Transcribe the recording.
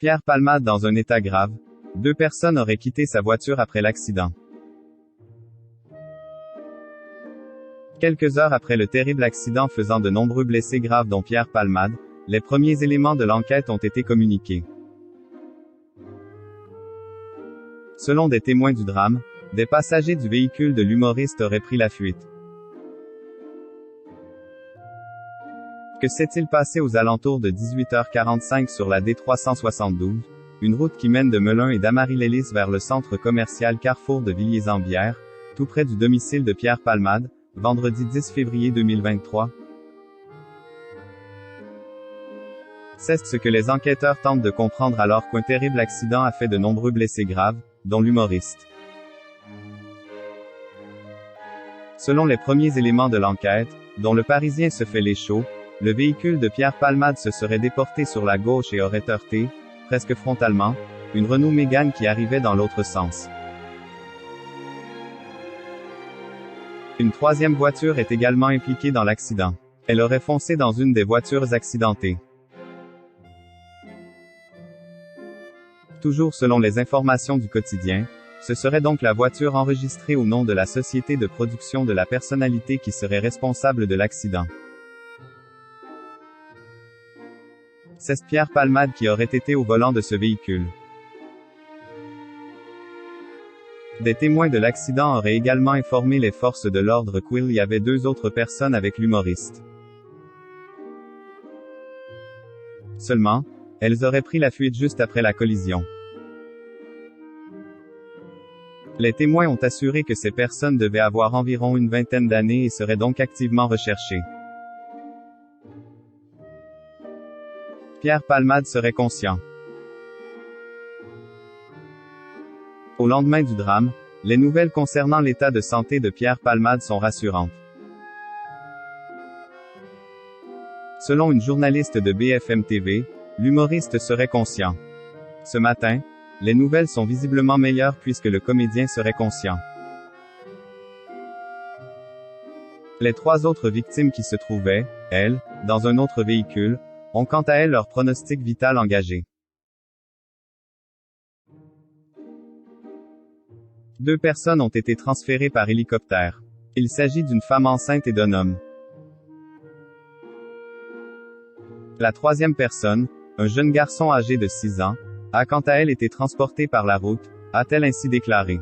Pierre Palmade dans un état grave. 2 personnes auraient quitté sa voiture après l'accident. Quelques heures après le terrible accident faisant de nombreux blessés graves dont Pierre Palmade, les premiers éléments de l'enquête ont été communiqués. Selon des témoins du drame, des passagers du véhicule de l'humoriste auraient pris la fuite. Que s'est-il passé aux alentours de 18h45 sur la D372, une route qui mène de Melun et d'Amarie-Lélis vers le centre commercial Carrefour de Villiers-en-Bière, tout près du domicile de Pierre Palmade, vendredi 10 février 2023? C'est ce que les enquêteurs tentent de comprendre alors qu'un terrible accident a fait de nombreux blessés graves, dont l'humoriste. Selon les premiers éléments de l'enquête, dont le Parisien se fait l'écho, le véhicule de Pierre Palmade se serait déporté sur la gauche et aurait heurté, presque frontalement, une Renault Mégane qui arrivait dans l'autre sens. Une troisième voiture est également impliquée dans l'accident. Elle aurait foncé dans une des voitures accidentées. Toujours selon les informations du quotidien, ce serait donc la voiture enregistrée au nom de la société de production de la personnalité qui serait responsable de l'accident. C'est Pierre Palmade qui aurait été au volant de ce véhicule. Des témoins de l'accident auraient également informé les forces de l'ordre qu'il y avait 2 autres personnes avec l'humoriste. Seulement, elles auraient pris la fuite juste après la collision. Les témoins ont assuré que ces personnes devaient avoir environ une vingtaine d'années et seraient donc activement recherchées. Pierre Palmade serait conscient. Au lendemain du drame, les nouvelles concernant l'état de santé de Pierre Palmade sont rassurantes. Selon une journaliste de BFM TV, l'humoriste serait conscient. Ce matin, les nouvelles sont visiblement meilleures puisque le comédien serait conscient. Les 3 autres victimes qui se trouvaient, elles, dans un autre véhicule, ont quant à elles leur pronostic vital engagé. 2 personnes ont été transférées par hélicoptère. Il s'agit d'une femme enceinte et d'un homme. La 3e personne, un jeune garçon âgé de 6 ans, a quant à elle été transportée par la route, a-t-elle ainsi déclaré.